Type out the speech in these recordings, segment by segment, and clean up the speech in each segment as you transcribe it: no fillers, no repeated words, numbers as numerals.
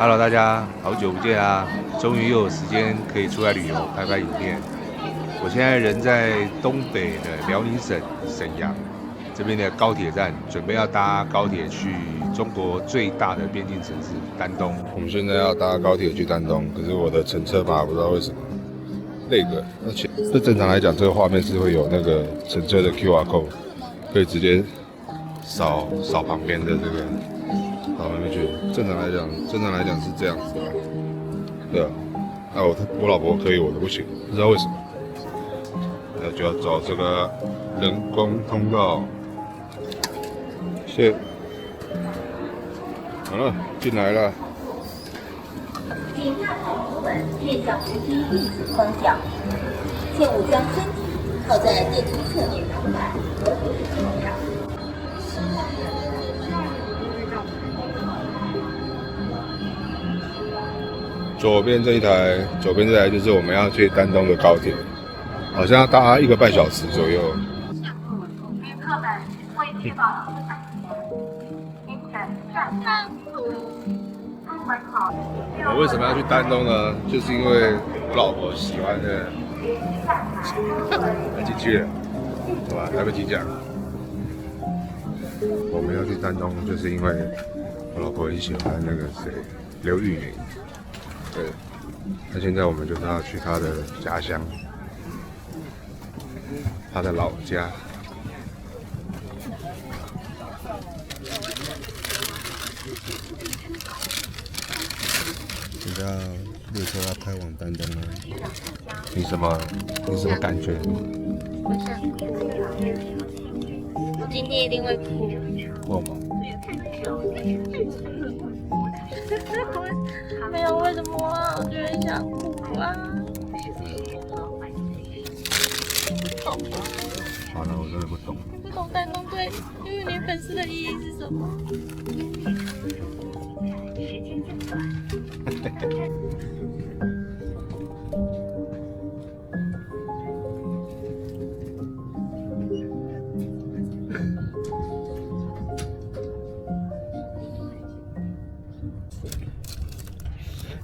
Hello，大家好久不见啊！终于又有时间可以出来旅游拍拍影片。我现在人在东北的辽宁省沈阳这边的高铁站，准备要搭高铁去中国最大的边境城市丹东。我们现在要搭高铁去丹东，可是我的乘车码不知道为什么那个，而且这正常来讲，这个画面是会有那个乘车的 QR code， 可以直接扫旁边的这个。好，有没有觉得正常来讲是这样子的，对啊。那我老婆可以，我的不行，不知道为什么。那就要找这个人工通道。好了，进来了。请踏好扶稳，面向扶梯逆行方向，切勿将身体靠在电梯侧面挡板和扶手上。左边这台就是我们要去丹东的高铁，好像要搭1个半小时左右。旅客们为确保安全，请等站台出门好。我为什么要去丹东呢？就是因为我老婆喜欢的，来进去了，好吧，来不及讲。我们要去丹东，就是因为我老婆很喜欢那个谁，刘玉玲。对，那现在我们就是要去她的家乡，她的老家。现在列车要开往丹东了，你什么感觉？我想哭，我今天一定会哭。我吗？没有为什么啊？我觉得很想哭啊。好了，我真的不懂。不懂丹东对玉林粉丝的意义是什么？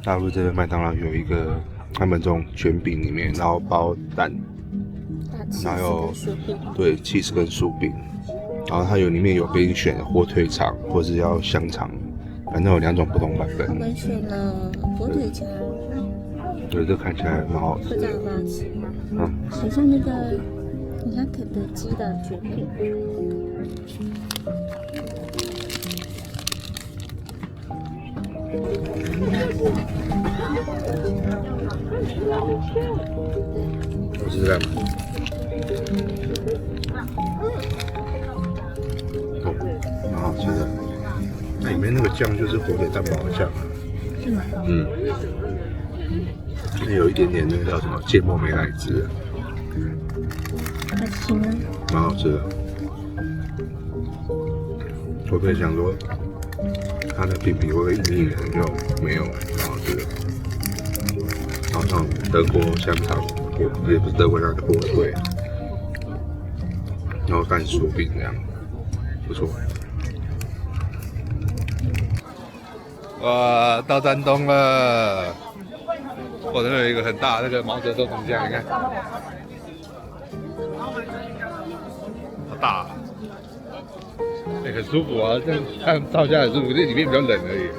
大陆这边麦当劳有一个，他们这种卷饼里面，然后包蛋，然后有对cheese跟酥饼，然后它里面有给你选火腿肠或是要香肠，反正有2种不同版本。我们选了火腿肠，对，这看起来蛮好吃的。不知道好不好吃？嗯，很像那个，很像肯德基的卷饼。我试试看。哦，蛮好吃的。那里面那个酱就是火腿蛋堡的酱。是吗？嗯。有一点点那个叫什么芥末美乃滋，好吃吗？蛮好吃的。我可以想说，它的饼皮会不会硬硬的？就没有，蛮好吃的。然后像德国香肠，也不是德国香肠，火腿，然后蛋酥饼这样，不错。哇，到丹东了！我这边有一个很大的那个毛泽东铜像，你看，好大啊！很舒服啊，这样看照下很舒服，这里面比较冷而已。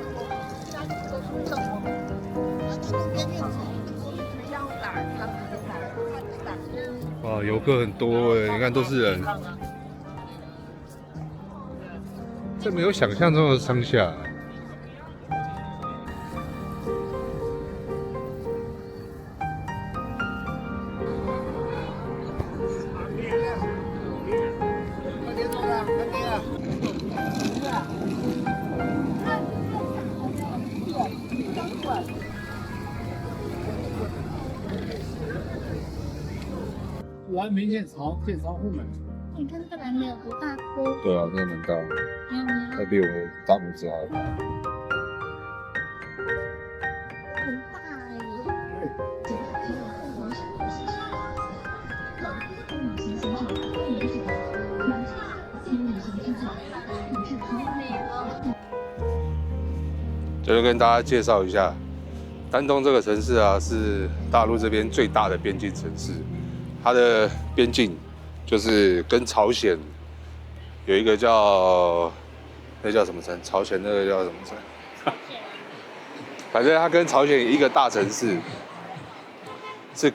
哇，游客很多哎，你看都是人，这没有想象中的乡下。蓝莓现炒户们，你看这个蓝莓有多大颗？对啊，真的蛮大的，没有没有，它比我大拇指还大。很大哎。这就跟大家介绍一下，丹东这个城市啊，是大陆这边最大的边境城市。它的边境就是跟朝鲜有一个叫什么城？朝鲜那个叫什么城？反正它跟朝鲜一个大城市是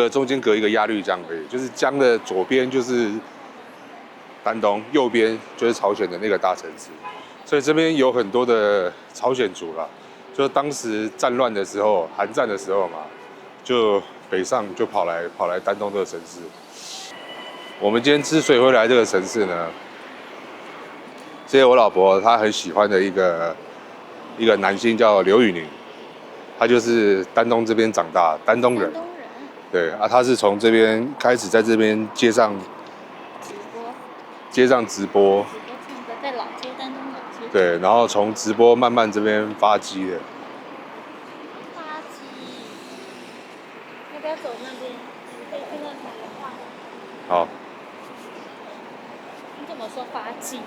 中间隔一个鸭绿江而已，就是江的左边就是丹东，右边就是朝鲜的那个大城市。所以这边有很多的朝鲜族啦，就当时战乱的时候，韩战的时候嘛，就北上就跑来丹东这个城市。我们今天之所以会来这个城市呢，是因为我老婆她很喜欢的一个男星叫刘宇宁，他就是丹东这边长大，丹东人。对啊，他是从这边开始在这边街上直播。在老街丹东老街。对，然后从直播慢慢这边发迹的。发迹，要不要走那边？可以看到他的画。好。你怎么说发迹？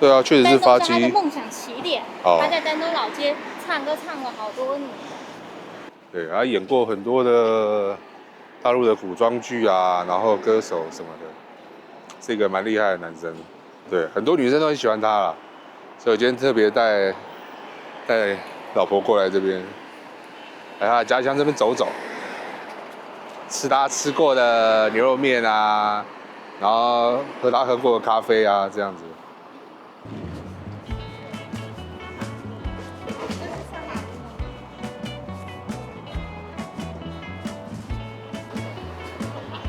对啊，确实是发迹。他的梦想起点。他在丹东老街唱歌唱了好多年。对，他演过很多的大陆的古装剧啊，然后歌手什么的，是一个蛮厉害的男生。对，很多女生都很喜欢他啦，所以我今天特别带老婆过来这边，来他的家乡这边走走，吃他吃过的牛肉面啊，然后喝他喝过的咖啡啊，这样子。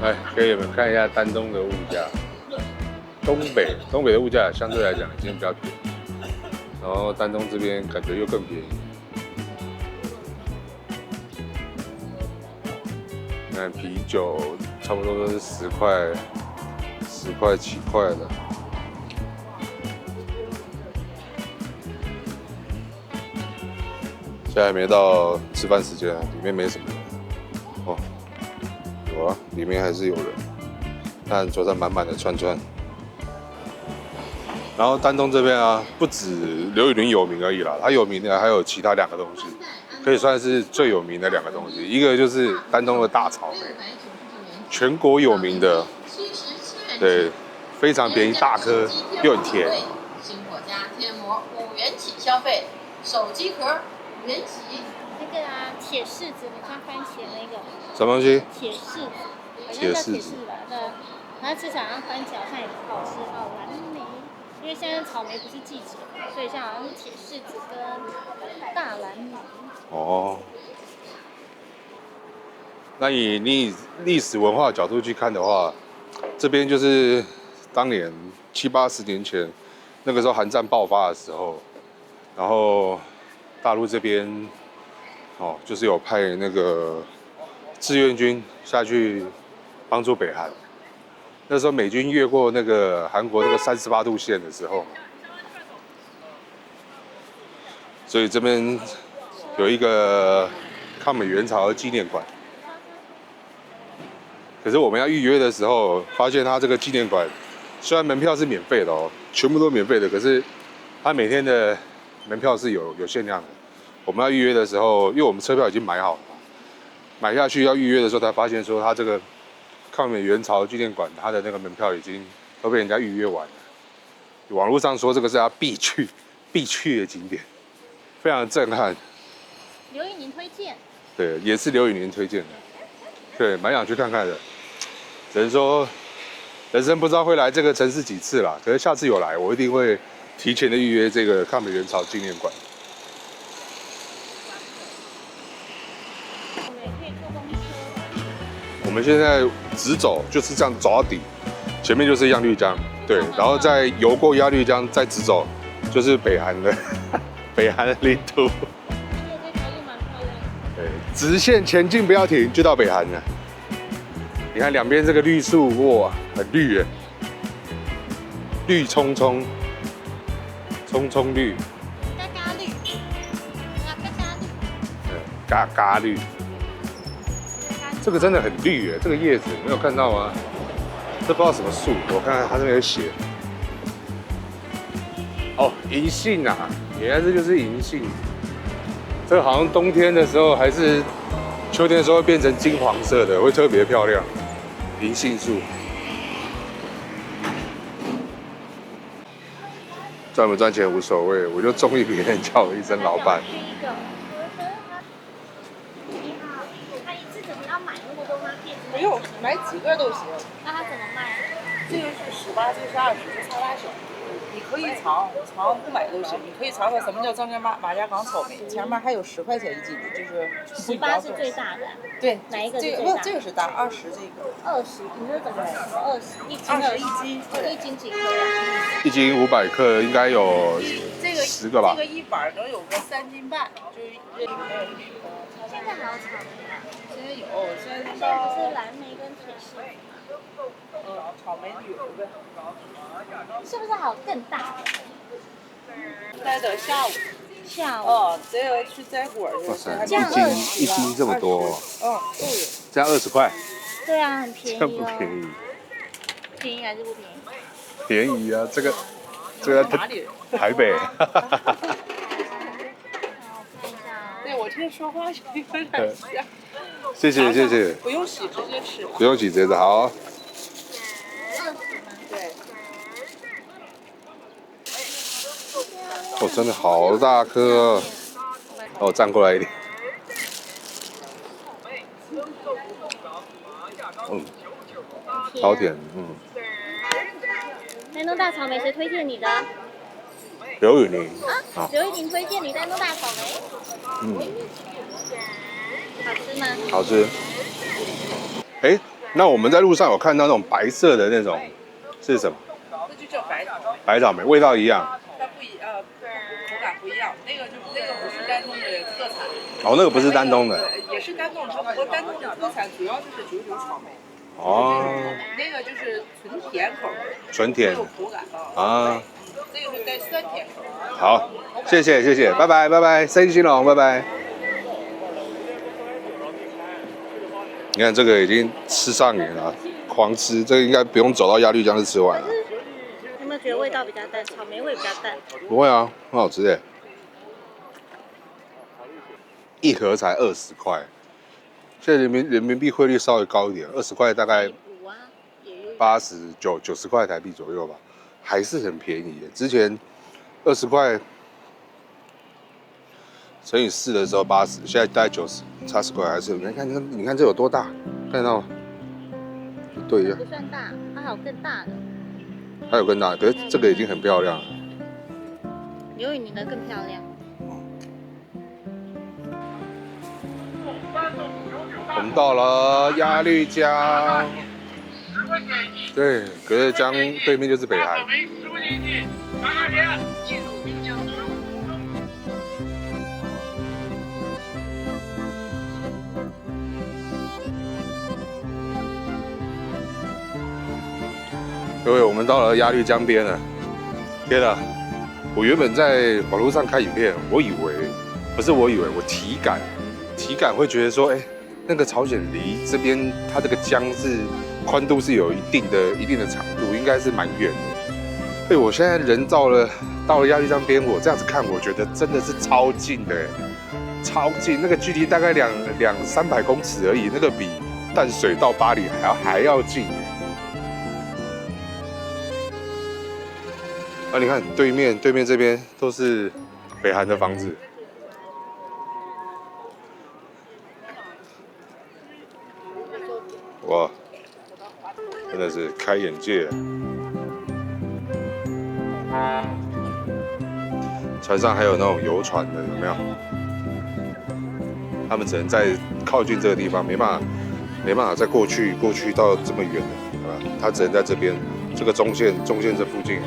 来，给你们看一下丹东的物价。东北的物价相对来讲已经比较便宜，然后丹东这边感觉又更便宜。那啤酒差不多都是10块起块的。现在还没到吃饭时间啊，里面没什么人。哦，有啊，里面还是有人，但桌上满满的串串。然后丹东这边啊，不止刘宇宁有名而已啦，他有名的还有其他2个东西，可以算是最有名的2个东西。一个就是丹东的大草莓，全国有名的，对，非常便宜，大颗又很甜。新火家贴膜5元起消费，手机壳5元起。那个啊，铁柿子，你看番茄那个。什么东西？铁柿子，好像叫铁柿子吧？对。然后吃起来像番茄，好像也不好吃哦，蓝莓。因为现在草莓不是季节，所以像好像是铁柿子跟大蓝莓。哦。那以你历史文化角度去看的话，这边就是当年70、80年前，那个时候韩战爆发的时候，然后大陆这边就是有派那个志愿军下去帮助北韩。那时候美军越过那个韩国那个38度线的时候，所以这边有一个抗美援朝的纪念馆。可是我们要预约的时候，发现它这个纪念馆虽然门票是免费的哦，全部都免费的，可是它每天的门票是有限量的。我们要预约的时候，因为我们车票已经买好了，买下去要预约的时候才发现说它这个抗美援朝纪念馆，它的那个门票已经都被人家预约完了。网络上说这个是他必去的景点，非常震撼。刘宇宁推荐。对，也是刘宇宁推荐的。对，蛮想去看看的。只能说，人生不知道会来这个城市几次啦。可是下次有来，我一定会提前的预约这个抗美援朝纪念馆。我们也可以坐公车。我们现在直走，就是这样走到底，前面就是鸭绿江，对，然后再游过鸭绿江，再直走，就是北韩的北韩的领土。这条路蛮漂亮的。对，直线前进不要停，就到北韩了。你看两边这个绿树，哇，很绿耶，绿葱葱，葱葱绿，嘎嘎绿，嘎嘎绿，对，嘎嘎绿。这个真的很绿耶，这个叶子没有看到吗？这不知道什么树，我看看它这边有写。哦，银杏啊，原来这就是银杏。这个好像冬天的时候还是秋天的时候会变成金黄色的，会特别漂亮。银杏树。赚不赚钱无所谓，我就中意别人叫我一声老板。不用，买几个都行。那它怎么卖？这个是18，这个是20，这差8小。你可以尝不买都行。你可以尝尝什么叫张家马家港草莓，前面还有10块钱一斤的，就是18是最大的。对，哪一个是这最大？这个是大，20这个。20，你说怎么20？1斤20一斤，1斤几颗呀？1斤500克，应该有这个10个吧。这个一板能有个3斤半，就是现在还有草莓吗？现在有，现在现在不是蓝莓跟铁柿吗？草莓有呗。是不是还有更大的？待到下午。下午。哦，这个去摘果去。哇塞，这样一斤这么多。都有。这样20块。对啊，很便宜这不便宜。便宜还是不便宜？便宜啊，这个哪里？台北。对，我听说话有点像。谢谢谢谢。不用洗，直接吃。不用洗，直接吃好。对。哦，真的好大颗哦！站过来一点。好甜，丹东大草莓谁推荐你的？刘宇宁。啊，刘宇宁推荐你丹东大草莓。好吃吗？好吃。哎，那我们在路上有看到那种白色的那种是什么？那就叫白草莓。白草莓，味道一样。它不一口感不一样。那个不是丹东的特产。哦，那个不是丹东的。也是丹东，只不过丹东的特产主要就是九九草莓。哦。那个就是纯甜口的。纯甜。有口感啊。这个是带酸甜口。好，谢谢谢谢，拜拜拜拜，生意兴隆，拜拜。你看这个已经吃上瘾了，狂吃，这个应该不用走到鸭绿江就吃完了。有没有觉得味道比较淡？草莓味比较淡。不会啊，很好吃耶。一盒才20块，现在人民币汇率稍微高一点，20块大概80、90块台币左右吧，还是很便宜耶。之前20块乘以4的时候80，现在大概90，差10块还是。你看这有多大，看得到吗？对呀。不算大，它还有更大的。还有更大的，可是这个已经很漂亮了。刘宇宁的更漂亮。我们到了鸭绿江，对，隔着江对面就是北海。各位，我们到了鸭绿江边了。天啊！我原本在网络上看影片，我体感会觉得说，哎，那个朝鲜离这边它这个江是宽度是有一定的长度，应该是蛮远的。对，我现在人到了鸭绿江边，我这样子看，我觉得真的是超近的，超近，那个距离大概200-300公尺而已，那个比淡水到巴黎还要近。啊，你看对面这边都是北韩的房子。哇，真的是开眼界。船上还有那种游船的，有没有？他们只能在靠近这个地方，没办法再过去到这么远的，啊，他只能在这边这个中线这附近。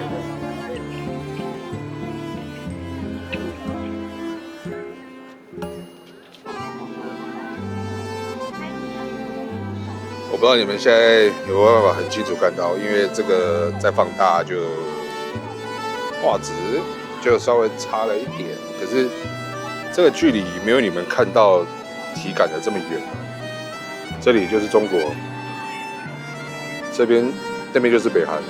我不知道你们现在有没有办法很清楚看到，因为这个再放大就画质就稍微差了一点，可是这个距离没有你们看到体感的这么远。这里就是中国，那边就是北韩。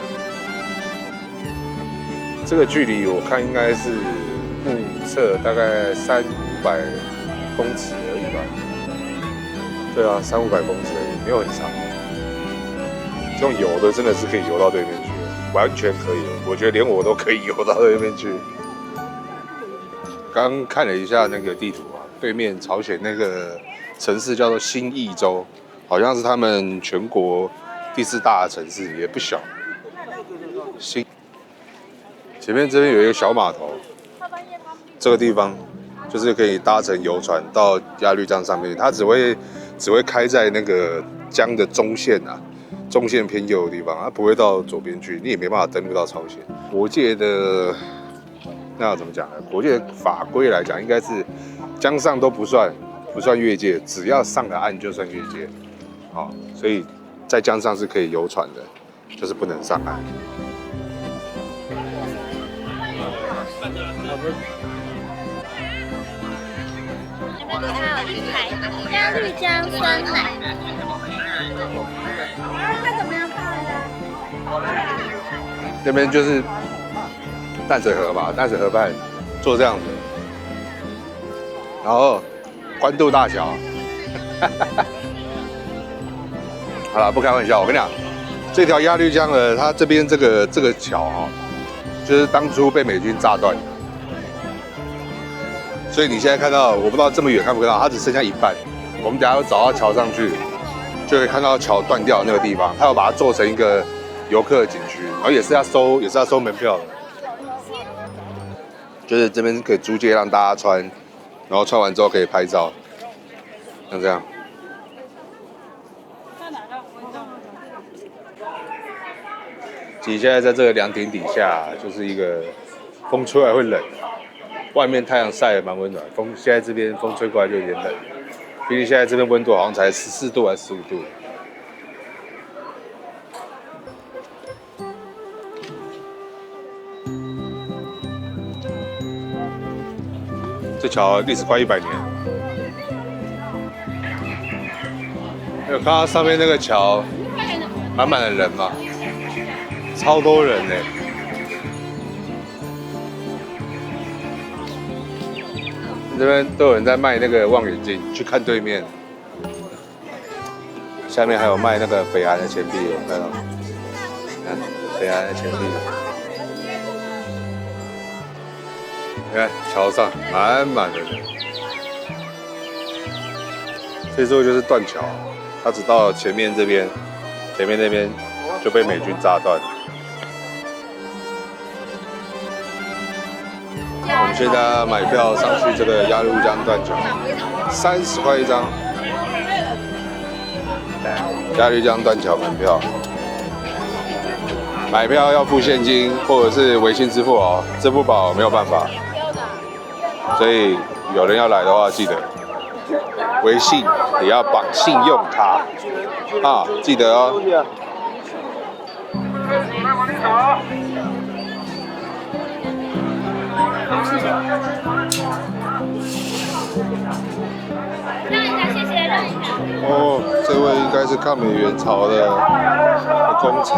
这个距离我看应该是侧大概300-500公尺而已吧。对啊，300-500公尺而已，没有很长。这种游的真的是可以游到对面去，完全可以。我觉得连我都可以游到对面去。刚看了一下那个地图啊，对面朝鲜那个城市叫做新义州，好像是他们全国第4大的城市，也不小。前面这边有一个小码头，这个地方就是可以搭乘游船到鸭绿江上面，它只会开在那个江的中线啊。中线偏右的地方，它不会到左边去，你也没办法登陆到朝鲜。国界的那要怎么讲呢？国界的法规来讲，应该是江上都不算越界，只要上了岸就算越界。好，所以在江上是可以游船的，就是不能上岸。鸭绿江酸奶。那边就是淡水河嘛，淡水河畔做这样子，然后关渡大桥，好了，不开玩笑，我跟你讲，这条鸭绿江呢，它这边这个桥哈，就是当初被美军炸断的，所以你现在看到，我不知道这么远看不看到，它只剩下一半，我们等一下要走到桥上去，就可以看到桥断掉那个地方，它要把它做成一个游客景区，然后也是要收门票的，就是这边可以租借让大家穿，然后穿完之后可以拍照，像这样。其实现在在这个凉亭底下，就是一个风吹来会冷，外面太阳晒得蛮温暖，现在这边风吹过来就有点冷，毕竟现在这边温度好像才14度还是15度。这桥历史快100年，有看到上面那个桥，满满的人嘛，超多人呢。这边都有人在卖那个望远镜，去看对面。下面还有卖那个北韩的钱币，有看到？看北韩的钱币。你看桥上满满的人，这时候就是断桥，它只到前面这边，前面那边就被美军炸断。我们现在买票上去这个鸭绿江断桥，30块一张，鸭绿江断桥门票。买票要付现金或者是微信支付哦，支付宝没有办法。所以有人要来的话，记得微信也要绑信用卡啊，记得哦。让一下，谢谢，让一下。哦，这位应该是抗美援朝的功臣，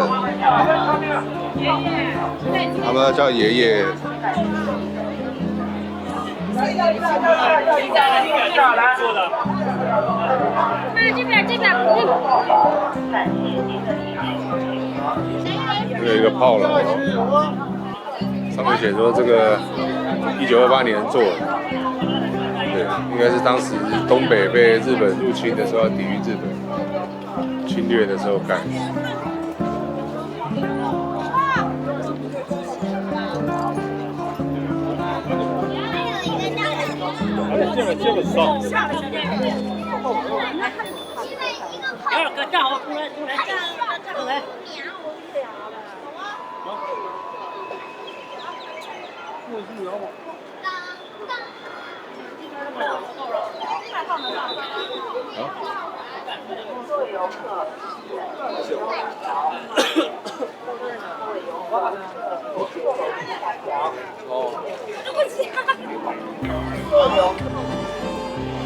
他们叫爷爷。这有一个炮楼，上面写说这个1928年做的，对，应该是当时东北被日本入侵的时候，抵御日本侵略的时候盖。这个少。二哥站好，出来，出来。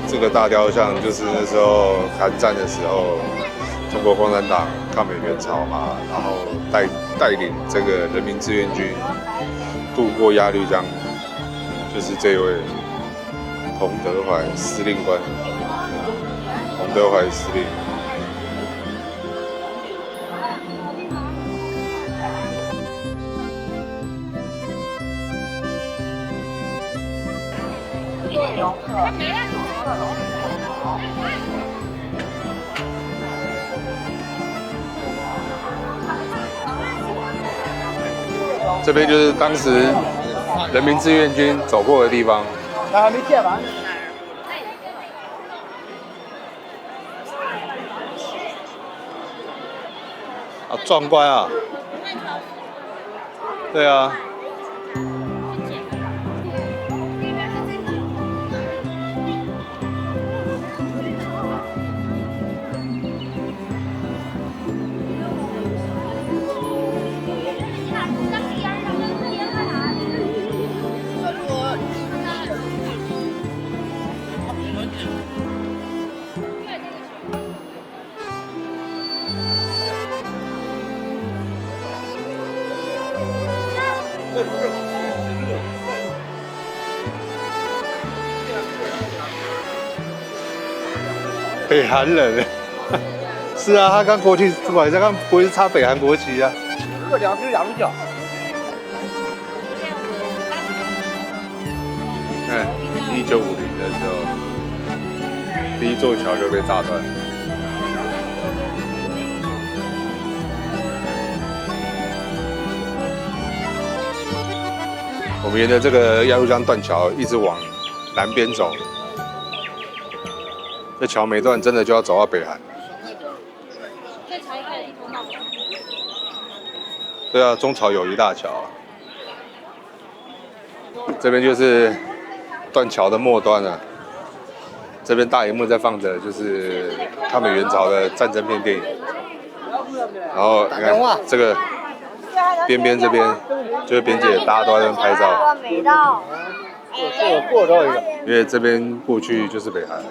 这个大雕像就是那时候韩战的时候，中国共产党抗美援朝嘛，然后带领这个人民志愿军渡过鸭绿江，就就是这位彭德怀司令官，彭德怀司令。这边就是当时人民志愿军走过的地方。那还没建完。啊，壮观啊！对啊。北韩人，是啊，他刚过去，晚上刚过去插北韩国旗啊。喝两瓶鸭绿江。看，1950的时候，第一座桥就被炸断。我们沿着这个鸭绿江断桥一直往南边走。这桥没断，真的就要走到北韩。这桥一开始一通道。对啊，中朝友谊大桥。这边就是断桥的末端了。这边大荧幕在放着，就是抗美援朝的战争片电影。然后你看这个边边这边，就是边界，大家都在那边拍照。没到。过着一个。因为这边过去就是北韩。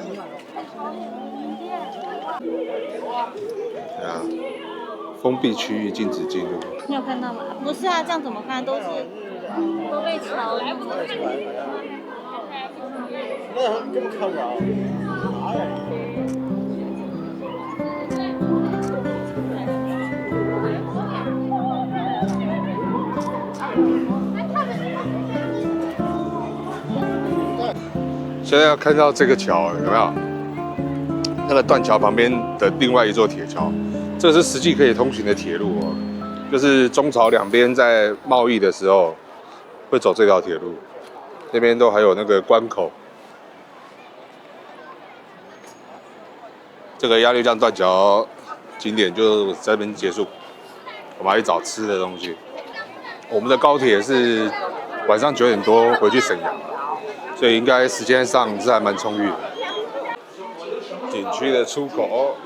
对啊，封闭区域禁止进入。你有看到吗？不是啊，这样怎么看都被桥。那根本看不着。现在要看到这个桥，有没有？那个断桥旁边的另外一座铁桥，这是实际可以通行的铁路哦。就是中朝两边在贸易的时候会走这条铁路，那边都还有那个关口。这个鸭绿江断桥景点就在这边结束，我们要去找吃的东西。我们的高铁是晚上9点多回去沈阳，所以应该时间上是还蛮充裕的。景区的出口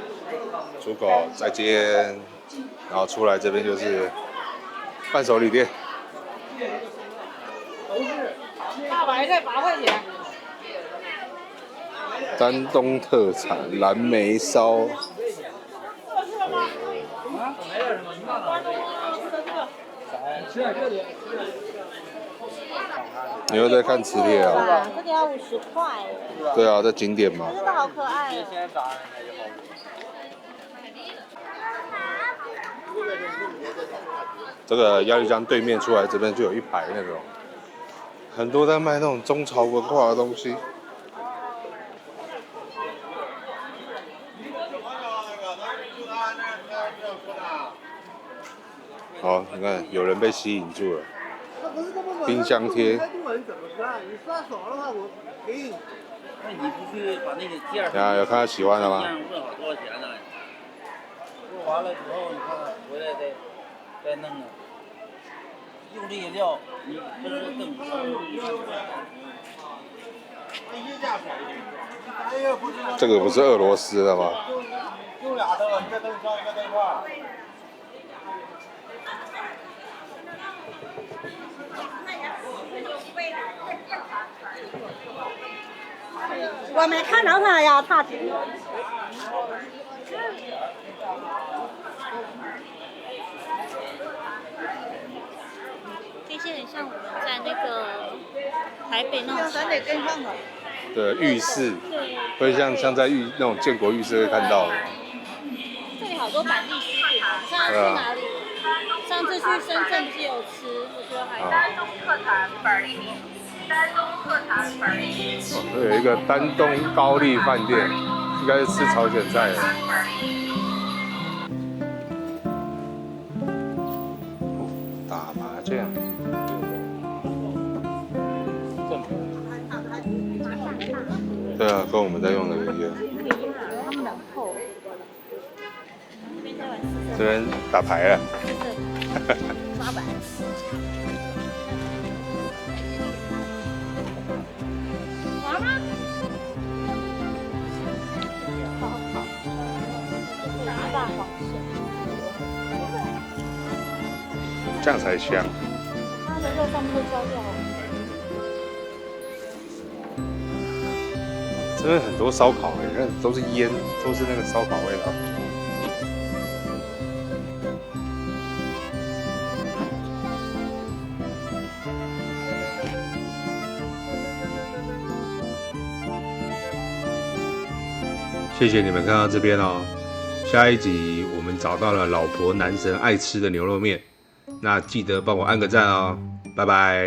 再见，然后出来这边就是伴手礼店。大白菜8块钱。丹东特产蓝莓烧。你又在看磁铁啊？这个要50块。对啊，在景点嘛。这个好可爱哦。这个鸭绿江对面出来这边就有一排那种，很多在卖那种中朝文化的东西。好，你看有人被吸引住了。冰箱贴。你刷爽的话，我给你。那你不去把那个件儿？有看到喜欢的吗？问好多少钱呢？做完了之后，你看回来再弄啊。用这些料，你不是等。这个不是俄罗斯的吗？用俩灯，一个灯箱，一个灯泡。我没看着他呀，他。这些很像我们在那个台北那种咱得跟上啊。的浴室，对，会像在那种建国浴室会看到的。这里好多本地食品啊，上次去哪里？上次去深圳不是有吃，我觉得还好。丹东特产板栗米，丹东特产板栗米。有一个丹东高丽饭店，应该是吃朝鲜菜的。打麻将。对啊，跟我们在用的一样。他们两扣。这边在玩四色。这边打牌了。抓板。玩吗？大黄蟹。这样才香。它的肉上面都焦掉了。这边很多烧烤，你看都是烟，都是那个烧烤味道。谢谢你们看到这边哦。下一集我们找到了老婆男神爱吃的牛肉面，那记得帮我按个赞哦，拜拜。